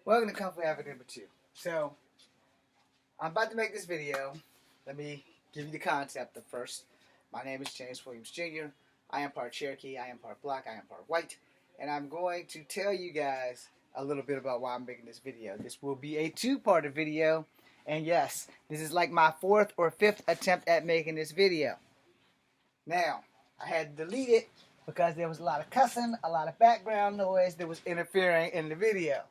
Welcome to Kung Fu Africa number 2. So, I'm about to make this video. Let me give you the concept first. My name is James Williams Jr. I am part Cherokee, I am part black, I am part white. And I'm going to tell you guys a little bit about why I'm making this video. This will be a two-part video. And yes, this is like my fourth or fifth attempt at making this video. Now, I had to delete it because there was a lot of cussing, a lot of background noise that was interfering in the video.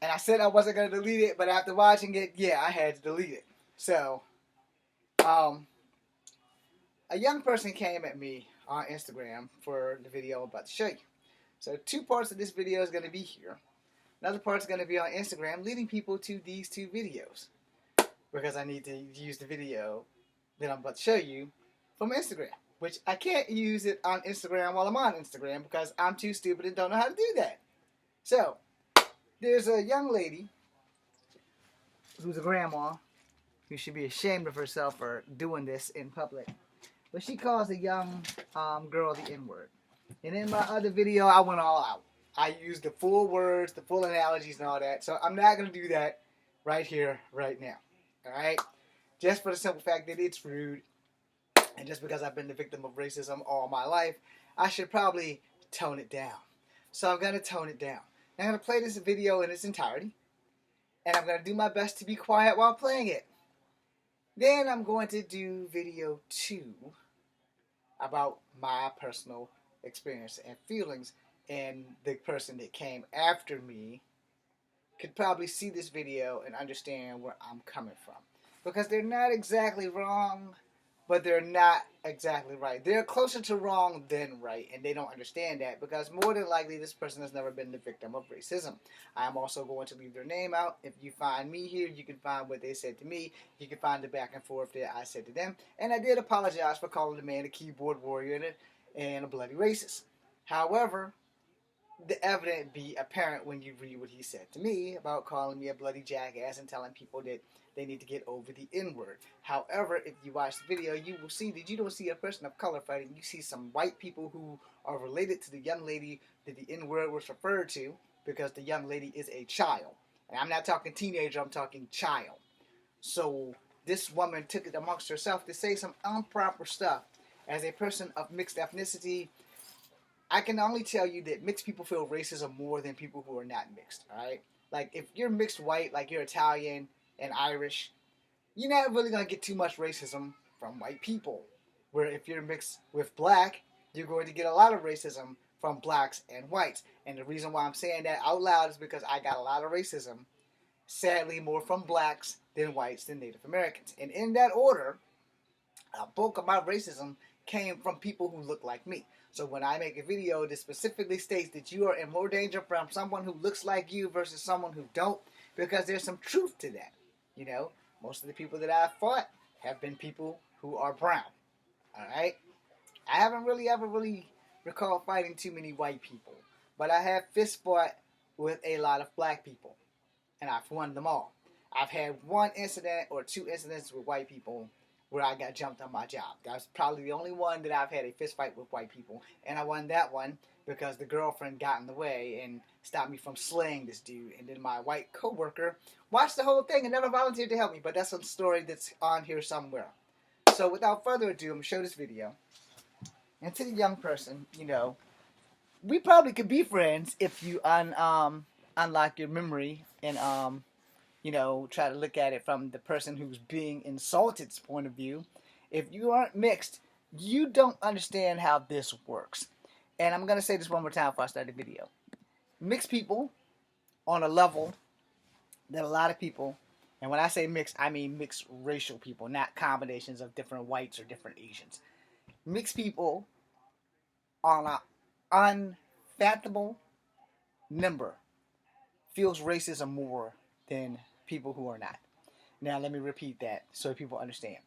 And I said I wasn't going to delete it, but after watching it, yeah, I had to delete it. So, a young person came at me on Instagram for the video I'm about to show you. So, two parts of this video is going to be here. Another part is going to be on Instagram, leading people to these two videos. Because I need to use the video that I'm about to show you from Instagram. Which I can't use it on Instagram while I'm on Instagram because I'm too stupid and don't know how to do that. So, there's a young lady who's a grandma who should be ashamed of herself for doing this in public. But she calls a young girl the N-word. And in my other video, I went all out. I used the full words, the full analogies and all that. So I'm not going to do that right here, right now. Alright? Just for the simple fact that it's rude. And just because I've been the victim of racism all my life, I should probably tone it down. So I'm going to tone it down. I'm going to play this video in its entirety, and I'm going to do my best to be quiet while playing it. Then I'm going to do video 2 about my personal experience and feelings, and the person that came after me could probably see this video and understand where I'm coming from. Because they're not exactly wrong, but they're not exactly right. They're closer to wrong than right, and they don't understand that because more than likely this person has never been the victim of racism. I am also going to leave their name out. If you find me here, you can find what they said to me. You can find the back and forth that I said to them. And I did apologize for calling the man a keyboard warrior and a bloody racist. However, the evidence be apparent when you read what he said to me about calling me a bloody jackass and telling people that they need to get over the N-word. However, if you watch the video, you will see that you don't see a person of color fighting. You see some white people who are related to the young lady that the N-word was referred to because the young lady is a child. And I'm not talking teenager, I'm talking child. So this woman took it amongst herself to say some improper stuff. As a person of mixed ethnicity, I can only tell you that mixed people feel racism more than people who are not mixed, alright? Like, if you're mixed white, like you're Italian and Irish, you're not really going to get too much racism from white people. Where if you're mixed with black, you're going to get a lot of racism from blacks and whites. And the reason why I'm saying that out loud is because I got a lot of racism, sadly more from blacks than whites than Native Americans. And in that order, a bulk of my racism came from people who look like me. So when I make a video that specifically states that you are in more danger from someone who looks like you versus someone who don't, because there's some truth to that. You know, most of the people that I've fought have been people who are brown. Alright? I haven't ever recalled fighting too many white people. But I have fist fought with a lot of black people. And I've won them all. I've had one incident or two incidents with white people where I got jumped on my job. That's probably the only one that I've had a fist fight with white people. And I won that one because the girlfriend got in the way and stopped me from slaying this dude. And then my white coworker watched the whole thing and never volunteered to help me. But that's a story that's on here somewhere. So without further ado, I'm going to show this video. And to the young person, you know, we probably could be friends if you unlock your memory and you know, try to look at it from the person who's being insulted's point of view. If you aren't mixed, you don't understand how this works. And I'm going to say this one more time before I start the video. Mixed people on a level that a lot of people, and when I say mixed, I mean mixed racial people, not combinations of different whites or different Asians. Mixed people on an unfathomable number feels racism more than people who are not. Now let me repeat that so people understand.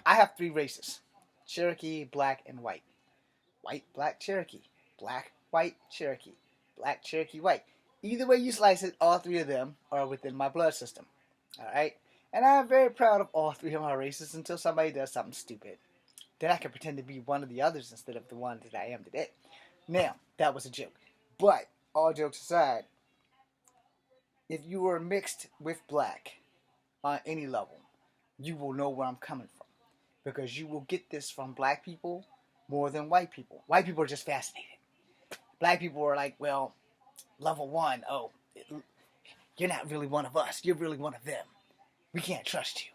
I have 3 races: Cherokee, black, and white. White, black, Cherokee. Black, white, Cherokee. Black, Cherokee, white. Either way you slice it, all 3 of them are within my blood system. Alright? And I'm very proud of all 3 of my races until somebody does something stupid. Then I can pretend to be one of the others instead of the one that I am today. Now, that was a joke. But, all jokes aside, if you are mixed with black on any level, you will know where I'm coming from. Because you will get this from black people more than white people. White people are just fascinated. Black people are like, well, level one, oh, you're not really one of us. You're really one of them. We can't trust you.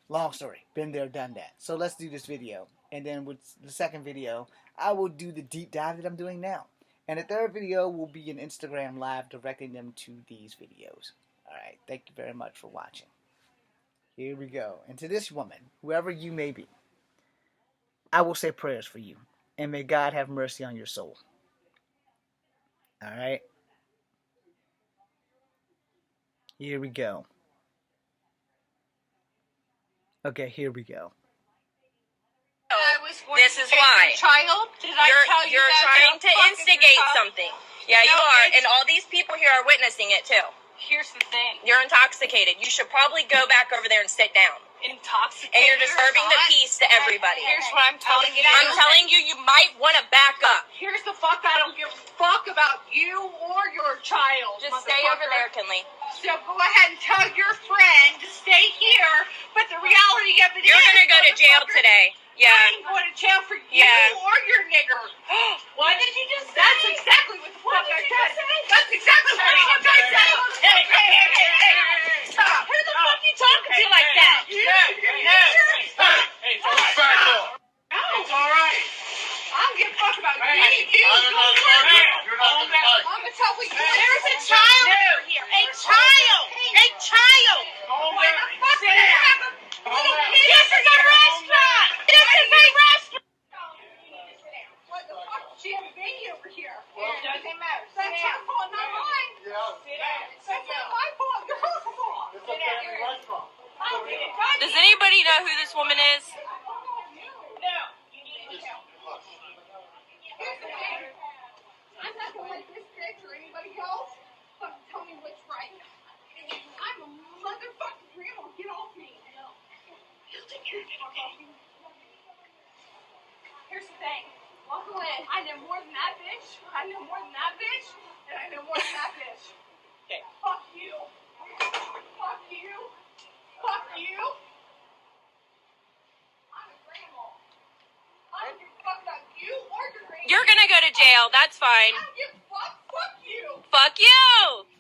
Long story. Been there, done that. So let's do this video. And then with the second video, I will do the deep dive that I'm doing now. And the third video will be an Instagram live directing them to these videos. Alright, thank you very much for watching. Here we go. And to this woman, whoever you may be, I will say prayers for you. And may God have mercy on your soul. Alright? Here we go. Okay, here we go. This is why. Child? Did I tell you you're that trying to instigate something. Yeah, No, you are. it's- And all these people here are witnessing it too. Here's the thing. You're intoxicated. You should probably go back over there and sit down. Intoxicated. And you're disturbing or the not, peace to everybody. Here's what I'm telling you. I'm telling you, you might want to back up. Here's the fuck. I don't give a fuck about you or your child. Just stay over there, Kinley. So go ahead and tell your friend to stay here. But the reality of it You're going to go to jail today. Yeah. I ain't going to jail for you or your nigger. What did you just say? That's exactly what the fuck I said. That's exactly what the fuck I said. Hey. Stop. Who the fuck you talking to like that? Hey, back off. It's all right. I don't give a fuck about you. I don't know the fuck. You're not going to fight. I'm going to tell you. There's a child over here. A child. A child. Why the fuck do you have a little kid? This is a restaurant. This is a restaurant. What the fuck? She has a baby over here. It doesn't matter. That's her fault, not mine. That's not my fault. Your fault. It's a family restaurant. Does anybody know who this woman is? No. Here's the thing. I'm not going to let this bitch or anybody else fucking tell me what's right. I'm a motherfucking grandma. Get off me. You'll take care of it. Here's the thing. Walk away. I know more than that bitch. I know more than that bitch. And I know more than that bitch. Okay. Fuck you. Fuck you. Fuck you. I'm a grandma. I don't give a fuck about you or your grandma. You're going to go to jail. That's I fine. don't give a fuck. Fuck you. Fuck you.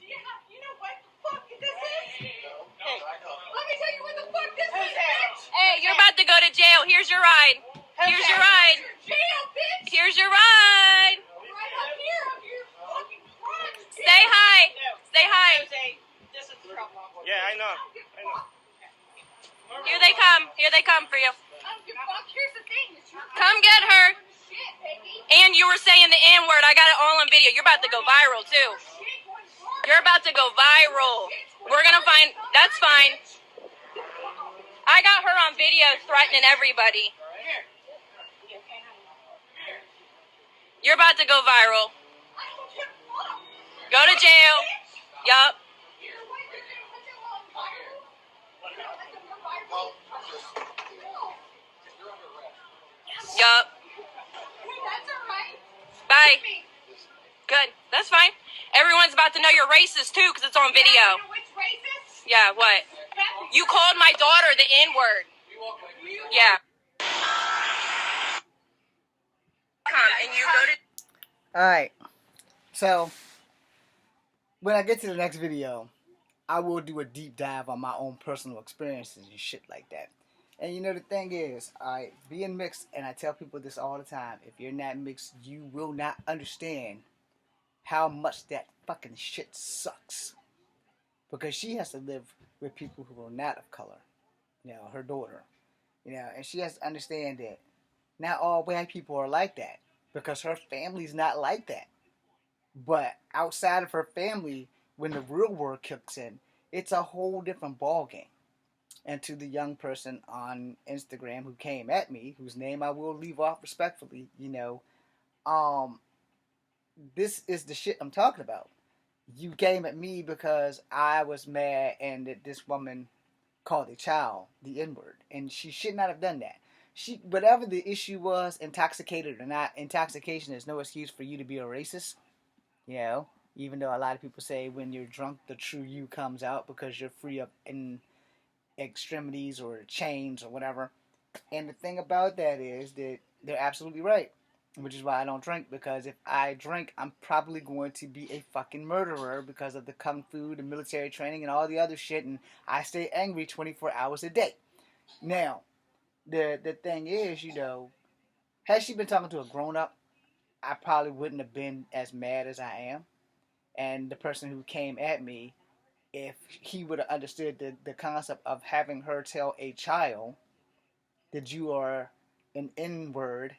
Yeah, you know what the fuck this is? Let me tell you what the fuck this is, bitch. Hey, you're about to go to jail. Here's your ride. Here's your ride. Jail, bitch. Here's your ride. Right up here of your fucking crimes, bitch. Say hi. Say hi. This is the trouble. Yeah, I know. I don't give a fuck. Here they come. Here they come for you. I don't give a fuck. Here's the thing. It's your Come get her. shit, baby. And you were saying the N word. I got it all on video. You're about to go viral too. Shit going wrong. You're about to go viral. We're gonna find. That's fine. I got her on video threatening everybody. You're about to go viral. I don't give a fuck. Go to jail. Yup. You're what you're doing. What's it on viral? You know, like a viral. Yup. That's all right. Bye. Me. Good. That's fine. Everyone's about to know you're racist too because it's on You video. know what's racist? Yeah, what? You called my daughter the N-word. Yeah. Come and you go to... Alright. So, when I get to the next video, I will do a deep dive on my own personal experiences and shit like that. And you know the thing is, being mixed, and I tell people this all the time, if you're not mixed, you will not understand how much that fucking shit sucks. Because she has to live with people who are not of color. You know, her daughter. You know, and she has to understand that not all white people are like that. Because her family's not like that. But outside of her family, when the real world kicks in, it's a whole different ballgame. And to the young person on Instagram who came at me, whose name I will leave off respectfully, you know, this is the shit I'm talking about. You came at me because I was mad and that this woman called a child the N-word. And she should not have done that. Whatever the issue was, intoxicated or not, intoxication is no excuse for you to be a racist. You know, Even though a lot of people say when you're drunk, the true you comes out because you're free of in extremities or chains or whatever. And the thing about that is that they're absolutely right. Which is why I don't drink, because if I drink, I'm probably going to be a fucking murderer because of the kung fu, the military training, and all the other shit, and I stay angry 24 hours a day. Now, the thing is, had she been talking to a grown up, I probably wouldn't have been as mad as I am. And the person who came at me, if he would have understood the concept of having her tell a child that you are an N word,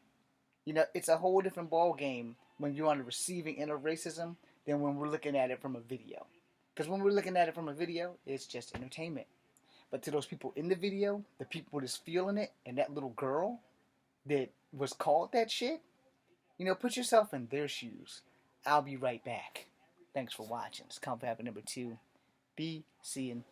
it's a whole different ball game when you're on the receiving end of racism than when we're looking at it from a video. Because when we're looking at it from a video, it's just entertainment. But to those people in the video, the people that's feeling it, and that little girl that was called that shit, put yourself in their shoes. I'll be right back. Thanks for watching. It's Comp Habit number 2. Be seeing